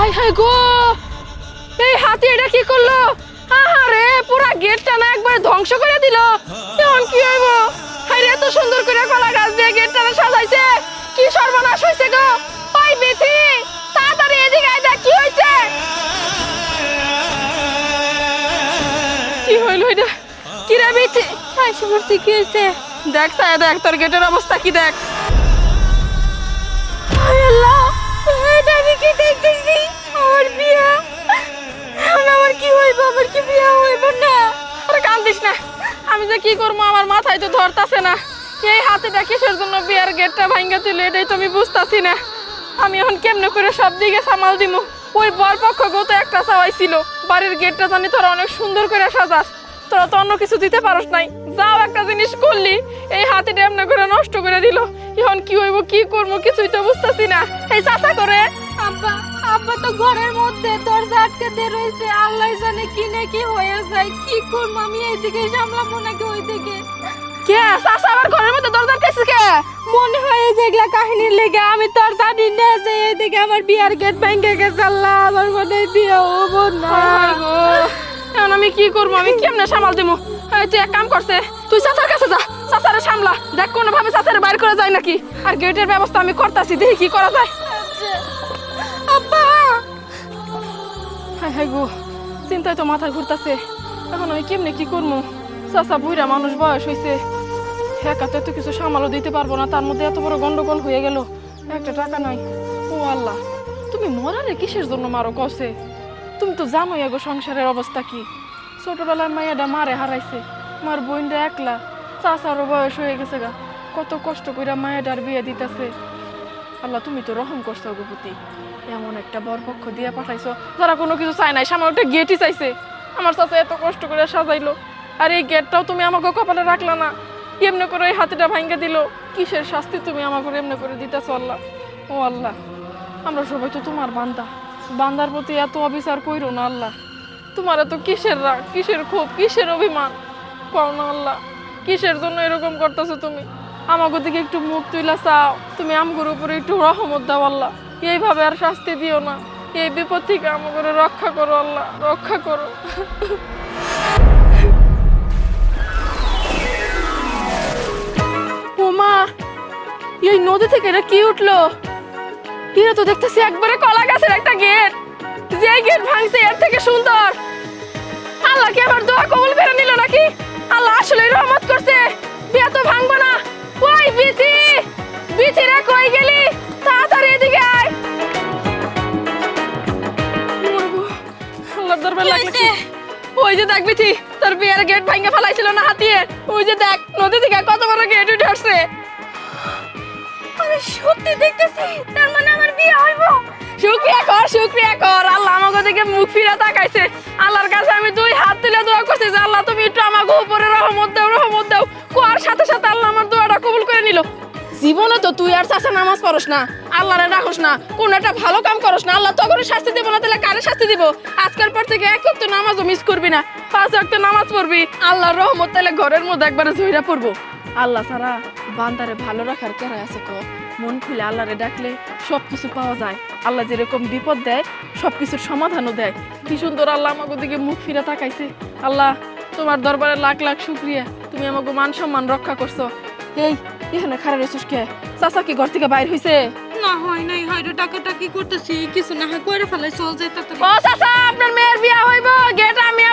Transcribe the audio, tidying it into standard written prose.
High high গো, এই হাতি এটা কি করলো? আহারে পুরা গেটটা না একবার ধ্বংস করে দিল। এখন কি হইব? হাই রে, এত সুন্দর করে কলা গাছ দিয়ে গেটটা না সাজাইছে, কি সর্বনাশ হইছে গো। ওই বিথি, তাড়াতাড়ি এদিকে আয়, দেখ কি হইছে। কি হইল এটা? কি রে বিথি? হাই সুমর্তি, কি হইছে? দেখ সায়া, দেখ তোর গেটের অবস্থা কি দেখ। হায় আল্লাহ, এটা আমি কি দেখতেছি? আমার বিয়া, আমার কি হইব? আমার কি বিয়া হইব না? আরে কান্দিস না, আমি যে কি করবো আমার মাথায় তো ধরতাছে না। এই হাতিটা কিসের জন্য বিয়ার গেটটা ভাঙ্গা দিল এটাই তো আমি বুঝতাছি না। আমি এখন কেমনে করে সব দিকে সামাল দিমু? ওই বরপক্ষ গত একটা চাওয়াইছিল বাড়ির গেটটা জানি তোরা অনেক সুন্দর করে সাজাস, তোরা তো অন্য কিছু দিতে পারস নাই। যাও একটা জিনিস করলি, এই হাতিটা এমনি করে নষ্ট করে দিল। এখন কি হইব, কি করবো কিছুই তো বুঝতাছি না। এই চাচা করে আব্বা, আব্বা তো ঘরের মধ্যে দরজা আটকে দিয়ে রয়েছে। আল্লাহ জানে কি না কি হয়ে যায়। কি করবো আমি? এইদিকে সামলাবো নাকি ওইদিকে? কে চাচা আমার ঘরের মধ্যে দরজা আটকেছে কে? মনে হয় যেগুলা কাহিনীর লেগে আমি তো আর জানি না যে এইদিকে আমার বিয়ার গেট ভেঙে গেছে। আল্লাহ, আমার মনে হয় বিয়ে হবো না। হায় গো, এখন আমি কি করবো? আমি কেমনে সামাল দেবো? তুই এক কাম করছে, তুই চাচার কাছে যা, চাচারে সামলা, দেখ কোনো ভাবে চাচারে বাইর করে যায় নাকি। আর গেটের ব্যবস্থা আমি করতেছি, দেখি কি করা যায়। আব্বা, হায় হায় গো, চিন্তায় তো মাথা ঘুরতাছে। এখন আমি কেমনে কি করবো? চাচা বুইরা মানুষ, বয়স হয়েছে, একা তো এত কিছু সামালও দিতে পারবো না। তার মধ্যে এত বড় গন্ডগোল হয়ে গেল, একটা টাকা নাই। ও আল্লাহ, তুমি মরারে কিসের জন্য মারো কসে? তুমি তো জানোই এগো সংসারের অবস্থা কি। ছোটবেলার মাইয়াটা মারে হারাইছে, মার বোনটা একলা, চাচারও বয়স হয়ে গেছে গা, কত কষ্ট কইরা মায়াটার বিয়ে দিতেছে। আল্লাহ, তুমি তো রহম করছো গো প্রতি, এমন একটা বরপক্ষ দিয়ে পাঠাইছো যারা কোনো কিছু চায় নাই, সামনে একটা গেটই চাইছে। আমার চাচা এত কষ্ট করে সাজাইলো, আর এই গেটটাও তুমি আমাকে কপালে রাখলা না। এমনি করে এই হাতিটা ভাঙ্গা দিল, কিসের শাস্তি তুমি আমাকে এমনি করে দিতেছো আল্লাহ? ও আল্লাহ, আমরা সবাই তো তোমার বান্দা, বান্দার প্রতি এত অবিচার কইরো না আল্লাহ। তোমার এত কিসের রাগ, কিসের ক্ষোভ, কিসের অভিমান কও না আল্লাহ? কিসের জন্য এরকম করতেছো তুমি? আমাকে দিকে একটু মুখ তুইলা চাও, তুমি আমগুর উপরে একটু রহমত দাও আল্লাহ। এইভাবে আর শাস্তি দিও না, এই বিপদ থেকে আমাকে রক্ষা করো আল্লাহ, রক্ষা করো। ও মা, এই নদী থেকে এটা কি উঠলো? এটা তো দেখতেছি একবারে কলা গাছের একটা গেট, যে গেট ভাঙছে এর থেকে সুন্দর। আল্লাহ কি আবার দোয়া কবুল করে নিল নাকি? আল্লাহ আসলে রহমত করছে, বিয়া তো ভাঙবো না। ওই বিথি, বিথি রে কই গেলি? তাড়াতাড়ি এদিকে আয়। মরবো, আল্লাহর দরবার লাগলে কি? ওই যে দেখ বিথি, তোর বিয়ের গেট ভাঙে ফেলাইছিল না হাতিয়ে, ওই যে দেখ নদী থেকে কত বড় গেট উঠে আসছে। আমি সত্যি দেখতেছি, তার মানে আমার বিয়ে হইব। শুকরিয়া কর, শুকরিয়া কর, আল্লাহ আমাকে দিকে মুখ ফিরা তাকাইছে। আল্লাহর কাছে আমি দুই হাত তুলে দোয়া করছি যে আল্লাহ তুমি একটু আমাকে উপরে রহমত দাও, রহমত দাও। কোয়ার সাথে সাথে আল্লাহ আমার দোয়াটা কবুল করে নিল। জীবনে তো তুই আর চাচা নামাজ পড়স না, আল্লাহরে রাখস না, কোন একটা ভালো কাম করস না, আল্লাহ তো করে শাস্তি দিব না, তাহলে কারে শাস্তি দিব? আজকাল পর থেকে এক ওয়াক্ত নামাজও মিস করবি না, 5 ওয়াক্ত নামাজ পড়বি। আল্লাহর রহমত তাহলে ঘরের মধ্যে একবারে ঝইরা পড়বো। আল্লাহ ছাড়া বান্দারে ভালো রাখার কেরাই আছে কো? মন খুলে আল্লাহরে ডাকলে সবকিছু পাওয়া যায়। আল্লাহ যেরকম বিপদ দেয় সবকিছুর সমাধানও দেয়। কি সুন্দর আল্লাহ আমাকে দিকে মুখ ফিরে তাকাইছে। আল্লাহ, তোমার দরবারে লাখ লাখ শুকরিয়া, তুমি আমাকে মান সম্মান রক্ষা করছো। এই এখানে খারাপ রেছিস কে? চাচা কি ঘর থেকে বাইর হইছে? না হয় নাই, হয়তো টাকা টাকি করতেছি, কিছু না হয় কইরা ফেলাই, চল যাই তাড়াতাড়ি। ও চাচা, আপনার মেয়ের বিয়া হইব, গেট আমি